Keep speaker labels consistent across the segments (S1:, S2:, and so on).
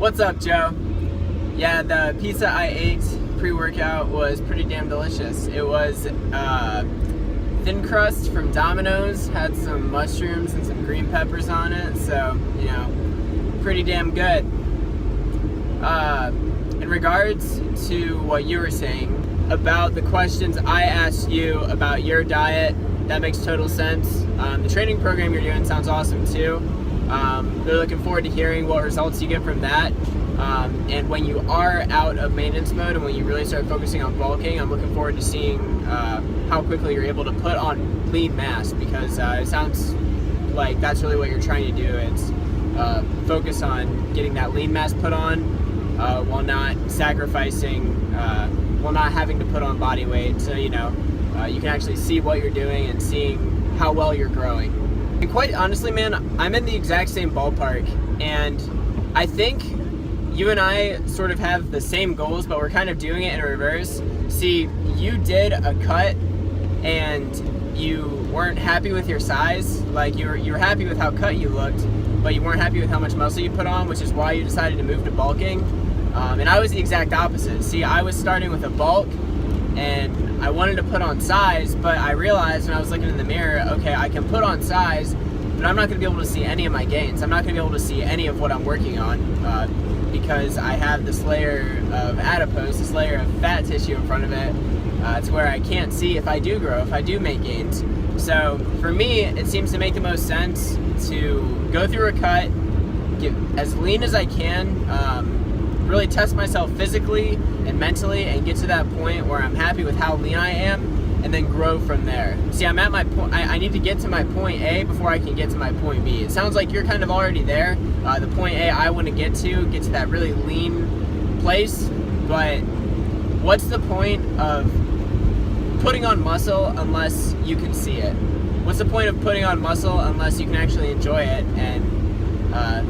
S1: What's up, Joe? Yeah, the pizza I ate pre-workout was pretty damn delicious. It was thin crust from Domino's, had some mushrooms and some green peppers on it, so, you know, pretty damn good. In regards to what you were saying about the questions I asked you about your diet, that makes total sense. The training program you're doing sounds awesome too. Really looking forward to hearing what results you get from that. And when you are out of maintenance mode and when you really start focusing on bulking, I'm looking forward to seeing how quickly you're able to put on lean mass, because it sounds like that's really what you're trying to do. It's focus on getting that lean mass put on while not sacrificing, while not having to put on body weight, so you know you can actually see what you're doing and seeing how well you're growing. And quite honestly, man, I'm in the exact same ballpark, and I think you and I sort of have the same goals, but we're kind of doing it in reverse. See, you did a cut and you weren't happy with your size. Like you were happy with how cut you looked, but you weren't happy with how much muscle you put on, which is why you decided to move to bulking. And I was the exact opposite. See, I was starting with a bulk and I wanted to put on size, but I realized when I was looking in the mirror, okay, I can put on size, but I'm not going to be able to see any of my gains. I'm not going to be able to see any of what I'm working on because I have this layer of adipose, this layer of fat tissue in front of it. It's where I can't see if I do grow, if I do make gains. So for me, it seems to make the most sense to go through a cut, get as lean as I can, really test myself physically and mentally, and get to that point where I'm happy with how lean I am, and then grow from there. See, I'm at my point. I need to get to my point A before I can get to my point B. It sounds like you're kind of already there. The point A I want to get to that really lean place, but what's the point of putting on muscle unless you can see it? What's the point of putting on muscle unless you can actually enjoy it and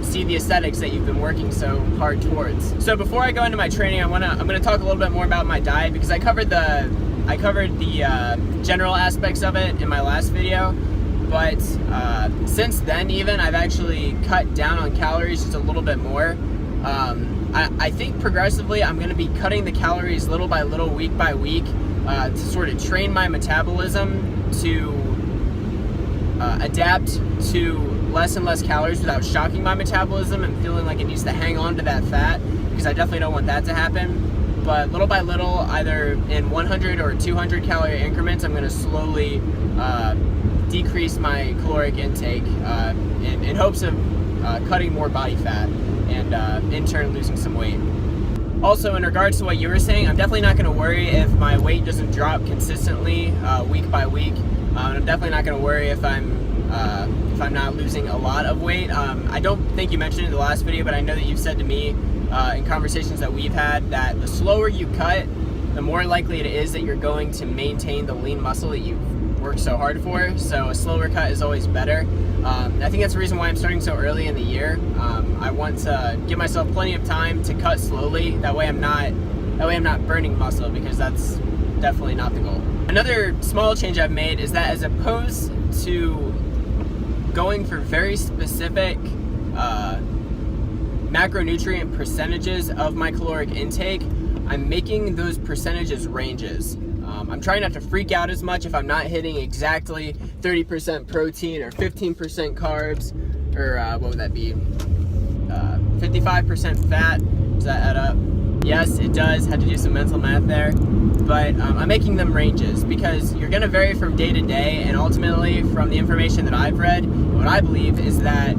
S1: see the aesthetics that you've been working so hard towards? So before I go into my training, I'm gonna talk a little bit more about my diet, because I covered the general aspects of it in my last video, but since then even I've actually cut down on calories just a little bit more. I think progressively I'm going to be cutting the calories little by little, week by week, to sort of train my metabolism to adapt to less and less calories without shocking my metabolism and feeling like it needs to hang on to that fat, because I definitely don't want that to happen. But little by little, either in 100 or 200 calorie increments, I'm going to slowly decrease my caloric intake in hopes of cutting more body fat and in turn losing some weight. Also, in regards to what you were saying, I'm definitely not going to worry if my weight doesn't drop consistently week by week. I'm definitely not going to worry if I'm not losing a lot of weight. I don't think you mentioned it in the last video, but I know that you've said to me in conversations that we've had that the slower you cut, the more likely it is that you're going to maintain the lean muscle that you've worked so hard for. So a slower cut is always better. I think that's the reason why I'm starting so early in the year. I want to give myself plenty of time to cut slowly. That way I'm not burning muscle, because that's definitely not the goal. Another small change I've made is that as opposed to going for very specific macronutrient percentages of my caloric intake, I'm making those percentages ranges. I'm trying not to freak out as much if I'm not hitting exactly 30% protein or 15% carbs, or what would that be? 55% fat. Does that add up? Yes, it does. Had to do some mental math there. But I'm making them ranges because you're going to vary from day to day, and ultimately from the information that I've read, what I believe is that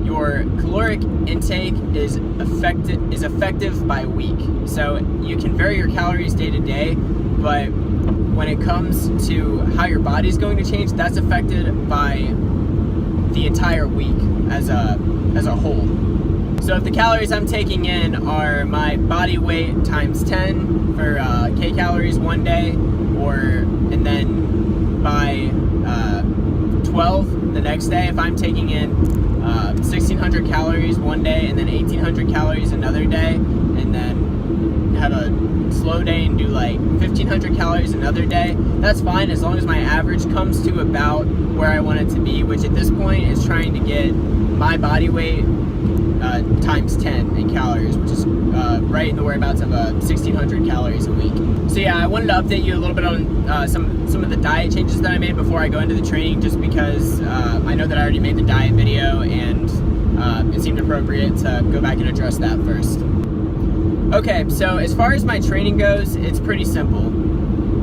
S1: your caloric intake is effective by week. So you can vary your calories day to day, but when it comes to how your body's going to change, that's affected by the entire week as a whole. So if the calories I'm taking in are my body weight times 10 for kcals one day, and then by 12 the next day, if I'm taking in 1600 calories one day and then 1800 calories another day, and then have a slow day and do like 1500 calories another day, that's fine as long as my average comes to about where I want it to be, which at this point is trying to get my body weight times 10 in calories, which is right in the whereabouts of 1,600 calories a week. So yeah, I wanted to update you a little bit on some of the diet changes that I made before I go into the training, just because I know that I already made the diet video, and it seemed appropriate to go back and address that first. Okay, so as far as my training goes, it's pretty simple.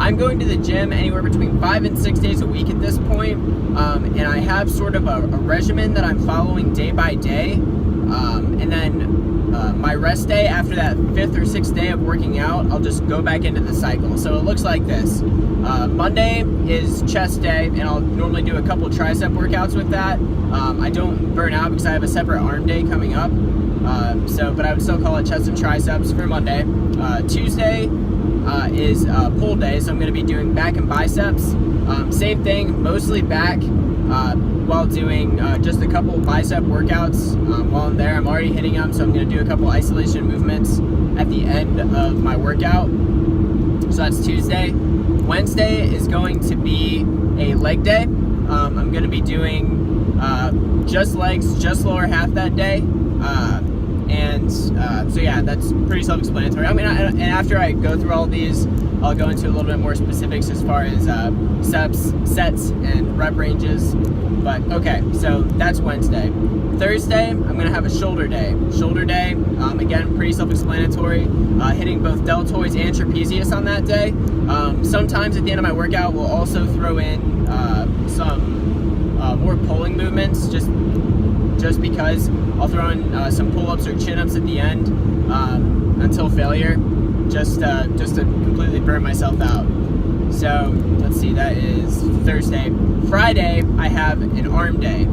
S1: I'm going to the gym anywhere between 5 and 6 days a week at this point, and I have sort of a regimen that I'm following day by day, and then my rest day after that 5th or 6th day of working out, I'll just go back into the cycle. So it looks like this. Monday is chest day, and I'll normally do a couple tricep workouts with that. I don't burn out because I have a separate arm day coming up, but I would still call it chest and triceps for Monday. Tuesday is pull day, so I'm going to be doing back and biceps. Same thing, mostly back, while doing just a couple bicep workouts. While I'm there, I'm already hitting them, so I'm going to do a couple isolation movements at the end of my workout. So that's Tuesday. Wednesday is going to be a leg day. I'm going to be doing just legs, just lower half that day. So yeah, that's pretty self-explanatory. I mean, and after I go through all these, I'll go into a little bit more specifics as far as sets, and rep ranges. But okay, so that's Wednesday. Thursday, I'm going to have a shoulder day. Shoulder day, again, pretty self-explanatory. Hitting both deltoids and trapezius on that day. Sometimes at the end of my workout, we'll also throw in some more pulling movements, just because I'll throw in some pull-ups or chin-ups at the end until failure, just to completely burn myself out. So let's see, that is Thursday. Friday, I have an arm day.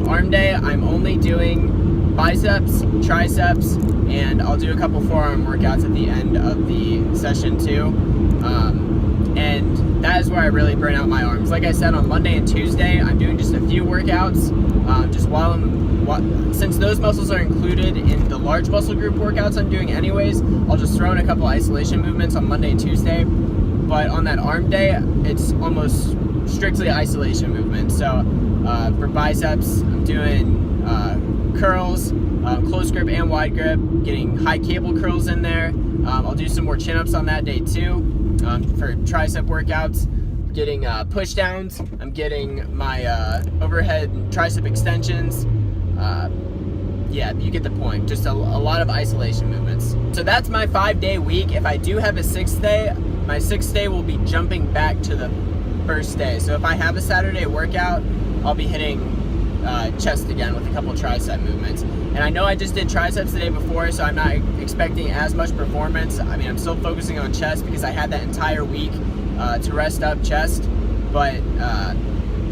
S1: Arm day, I'm only doing biceps, triceps, and I'll do a couple forearm workouts at the end of the session too. And that is where I really burn out my arms. Like I said, on Monday and Tuesday, I'm doing just a few workouts, since those muscles are included in the large muscle group workouts I'm doing anyways, I'll just throw in a couple isolation movements on Monday and Tuesday. But on that arm day, it's almost strictly isolation movements. So for biceps, I'm doing curls, close grip and wide grip, getting high cable curls in there. I'll do some more chin-ups on that day too. For tricep workouts, getting push downs, I'm getting my overhead tricep extensions. Yeah, you get the point. Just a lot of isolation movements. So that's my 5-day week. If I do have a 6th day, my 6th day will be jumping back to the first day. So if I have a Saturday workout, I'll be hitting chest again with a couple tricep movements. And I know I just did triceps the day before, so I'm not expecting as much performance. I mean, I'm still focusing on chest because I had that entire week to rest up chest. But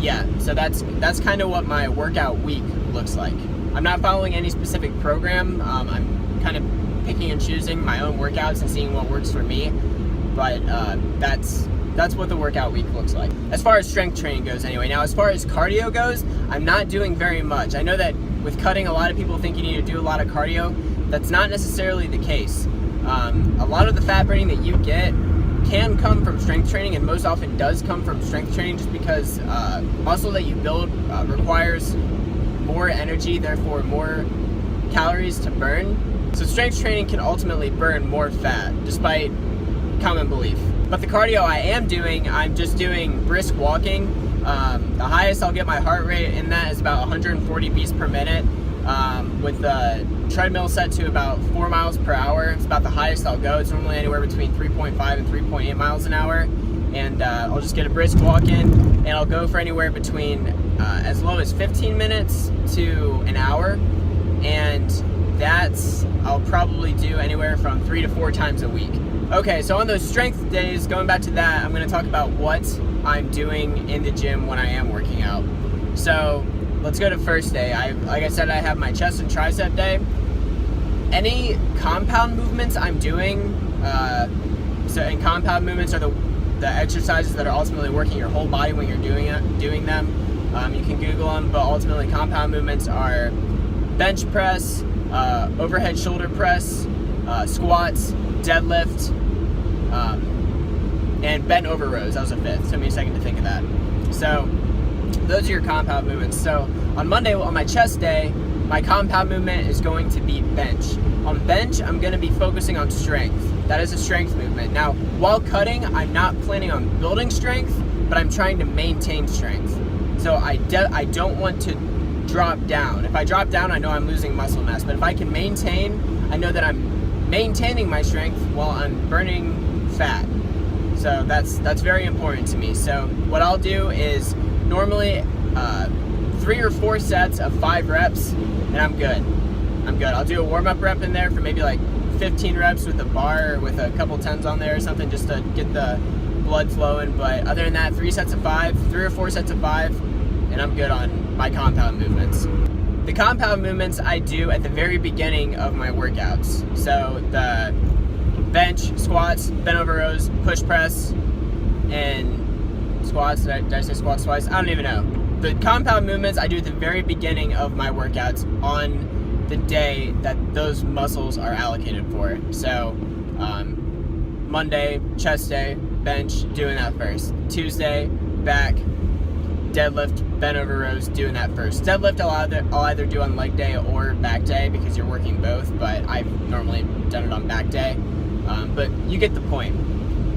S1: yeah, so that's kind of what my workout week looks like. I'm not following any specific program. I'm kind of picking and choosing my own workouts and seeing what works for me. But that's what the workout week looks like. As far as strength training goes anyway. Now, as far as cardio goes, I'm not doing very much. I know that with cutting, a lot of people think you need to do a lot of cardio. That's not necessarily the case. A lot of the fat burning that you get can come from strength training, and most often does come from strength training, just because muscle that you build requires more energy, therefore more calories to burn. So strength training can ultimately burn more fat, despite common belief. But the cardio I am doing, I'm just doing brisk walking. The highest I'll get my heart rate in that is about 140 beats per minute, with the treadmill set to about 4 miles per hour. It's about the highest I'll go. It's normally anywhere between 3.5 and 3.8 miles an hour. And I'll just get a brisk walk in, and I'll go for anywhere between as low as 15 minutes to an hour. And I'll probably do anywhere from 3 to 4 times a week. Okay, so on those strength days, going back to that, I'm going to talk about what I'm doing in the gym when I am working out. So let's go to first day. Like I said, I have my chest and tricep day. Any compound movements I'm doing, and compound movements are the exercises that are ultimately working your whole body when you're doing them. You can Google them, but ultimately compound movements are bench press, overhead shoulder press, squats, deadlift, and bent over rows. That was a 5th. Took me a second to think of that. So those are your compound movements. So on Monday, on my chest day, my compound movement is going to be bench. On bench, I'm going to be focusing on strength. That is a strength movement. Now, while cutting, I'm not planning on building strength, but I'm trying to maintain strength. So I don't want to drop down. If I drop down, I know I'm losing muscle mass, but if I can maintain, I know that I'm maintaining my strength while I'm burning fat. So that's very important to me. So what I'll do is normally 3 or 4 sets of 5 reps, and I'm good. I'll do a warm-up rep in there for maybe like 15 reps with a bar or with a couple tens on there or something, just to get the blood flowing. But other than that, 3 or 4 sets of 5, and I'm good on my compound movements. The compound movements I do at the very beginning of my workouts. So the bench, squats, bent over rows, push press, and squats. Did I say squats twice? I don't even know. The compound movements I do at the very beginning of my workouts on the day that those muscles are allocated for. So Monday, chest day, bench, doing that first. Tuesday, back, deadlift, bent over rows, doing that first. Deadlift I'll either do on leg day or back day because you're working both, but I've normally done it on back day. But you get the point.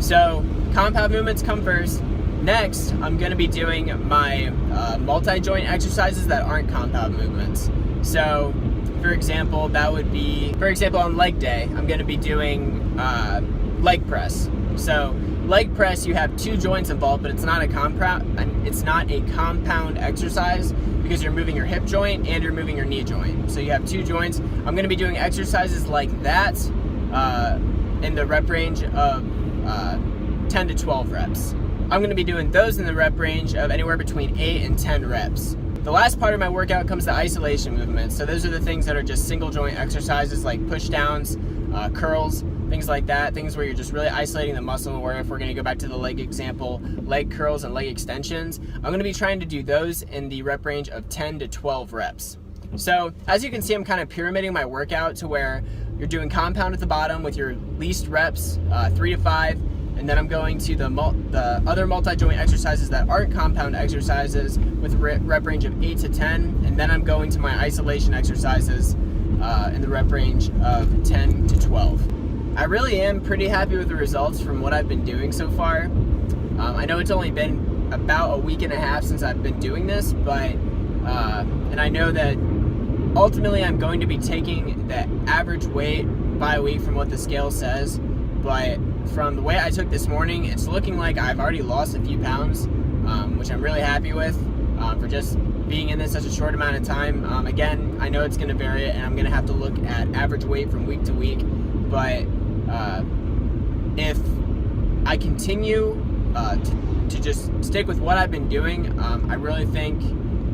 S1: So compound movements come first. Next, I'm going to be doing my multi-joint exercises that aren't compound movements. So, for example, that would be, on leg day, I'm going to be doing leg press. So, leg press, you have 2 joints involved, but it's not a compound exercise because you're moving your hip joint and you're moving your knee joint. So you have 2 joints. I'm going to be doing exercises like that in the rep range of 10 to 12 reps. I'm going to be doing those in the rep range of anywhere between 8 and 10 reps. The last part of my workout comes to isolation movements. So those are the things that are just single joint exercises like push downs, curls, things like that. Things where you're just really isolating the muscle, or if we're going to go back to the leg example, leg curls and leg extensions. I'm going to be trying to do those in the rep range of 10 to 12 reps. So as you can see, I'm kind of pyramiding my workout to where you're doing compound at the bottom with your least reps, 3 to 5. And then I'm going to the other multi-joint exercises that aren't compound exercises with rep range of 8 to 10. And then I'm going to my isolation exercises in the rep range of 10 to 12. I really am pretty happy with the results from what I've been doing so far. I know it's only been about a week and a half since I've been doing this, but and I know that ultimately I'm going to be taking the average weight by week from what the scale says, but from the way I took this morning, it's looking like I've already lost a few pounds, which I'm really happy with for just being in this such a short amount of time. Again, I know it's going to vary, and I'm going to have to look at average weight from week to week, but if I continue to just stick with what I've been doing, I really think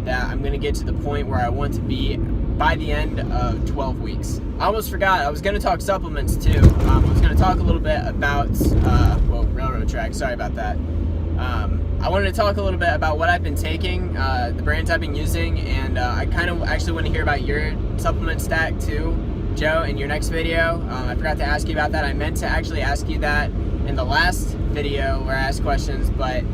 S1: that I'm going to get to the point where I want to be by the end of 12 weeks. I almost forgot, I was going to talk supplements too. I was going to talk a little bit about, railroad track, sorry about that. I wanted to talk a little bit about what I've been taking, the brands I've been using, and I kind of actually want to hear about your supplement stack too, Joe, in your next video. I forgot to ask you about that. I meant to actually ask you that in the last video where I asked questions, but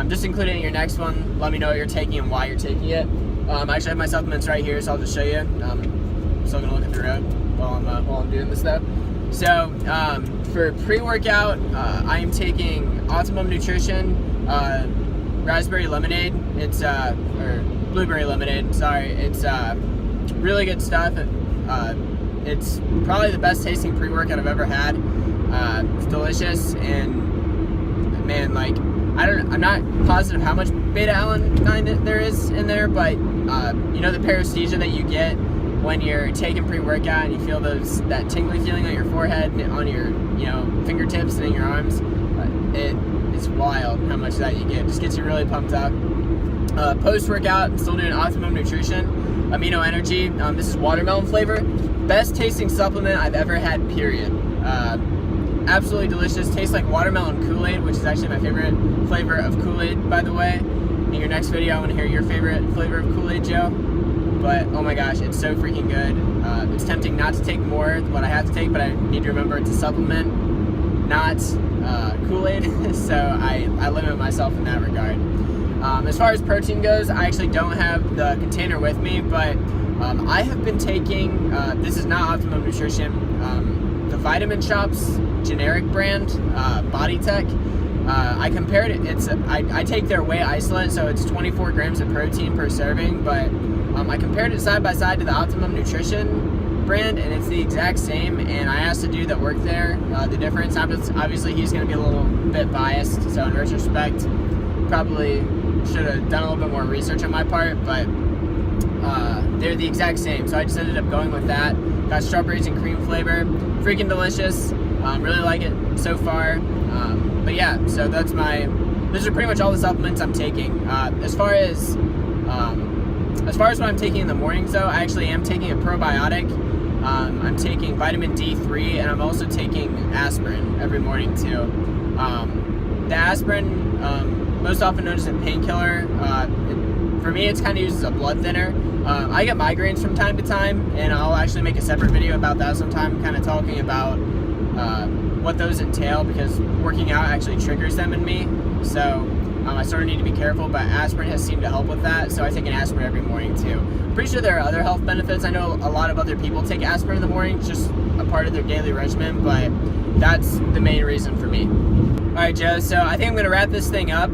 S1: just include it in your next one. Let me know what you're taking and why you're taking it. I actually have my supplements right here, so I'll just show you. I'm still gonna look at the road while I'm doing this stuff. So for pre-workout, I am taking Optimum Nutrition raspberry lemonade. It's or blueberry lemonade. Sorry, it's really good stuff. It's probably the best tasting pre-workout I've ever had. It's delicious, and man, like I'm not positive how much beta-alanine there is in there, but you know the paresthesia that you get when you're taking pre-workout and you feel that tingly feeling on your forehead and on your fingertips and in your arms. It's wild how much that you get. It just gets you really pumped up. Post-workout, I'm still doing Optimum Nutrition Amino Energy. This is watermelon flavor. Best tasting supplement I've ever had, period. Absolutely delicious. Tastes like watermelon Kool-Aid, which is actually my favorite flavor of Kool-Aid, by the way. In your next video, I want to hear your favorite flavor of Kool-Aid, Joe. But oh my gosh, it's so freaking good. It's tempting not to take more than what I have to take, but I need to remember it's a supplement, not Kool-Aid. So I limit myself in that regard. As far as protein goes, I actually don't have the container with me, but I have been taking, this is not Optimum Nutrition, the Vitamin Shops generic brand, Body Tech. I compared it, I take their whey isolate, so it's 24 grams of protein per serving, but I compared it side by side to the Optimum Nutrition brand, and it's the exact same. And I asked a dude that worked there the difference. Obviously he's going to be a little bit biased, so in retrospect probably should have done a little bit more research on my part, but they're the exact same, so I just ended up going with that. Got strawberries and cream flavor, freaking delicious. Really like it so far. But yeah, so those are pretty much all the supplements I'm taking. As far as what I'm taking in the mornings, though, I actually am taking a probiotic. I'm taking vitamin D3, and I'm also taking aspirin every morning too. The aspirin, most often known as a painkiller, for me it's kind of used as a blood thinner. I get migraines from time to time, and I'll actually make a separate video about that sometime, kind of talking about what those entail, because working out actually triggers them in me. So I sort of need to be careful, but aspirin has seemed to help with that, so I take an aspirin every morning too. I'm pretty sure there are other health benefits. I know a lot of other people take aspirin in the morning, it's just a part of their daily regimen, but that's the main reason for me. Alright, Joe, so I think I'm going to wrap this thing up.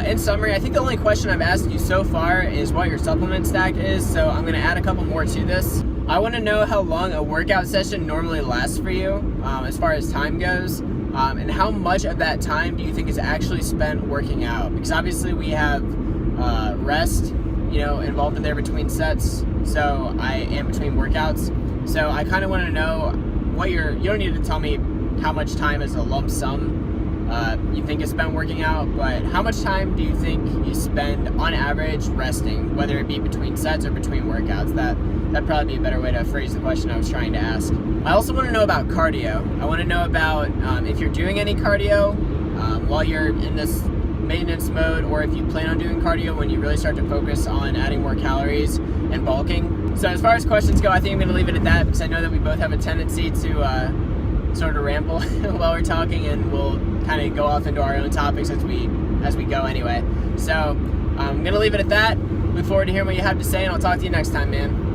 S1: In summary, I think the only question I've asked you so far is what your supplement stack is, so I'm going to add a couple more to this. I want to know how long a workout session normally lasts for you, as far as time goes, and how much of that time do you think is actually spent working out? Because obviously we have rest, involved in there between sets, so I am between workouts. So I kind of want to know what you don't need to tell me how much time as a lump sum you think is spent working out, but how much time do you think you spend on average resting, whether it be between sets or between workouts? That'd probably be a better way to phrase the question I was trying to ask. I also want to know about cardio. I want to know about if you're doing any cardio while you're in this maintenance mode, or if you plan on doing cardio when you really start to focus on adding more calories and bulking. So as far as questions go, I think I'm going to leave it at that, because I know that we both have a tendency to sort of ramble while we're talking, and we'll kind of go off into our own topics as we go anyway. So I'm going to leave it at that. Look forward to hearing what you have to say, and I'll talk to you next time, man.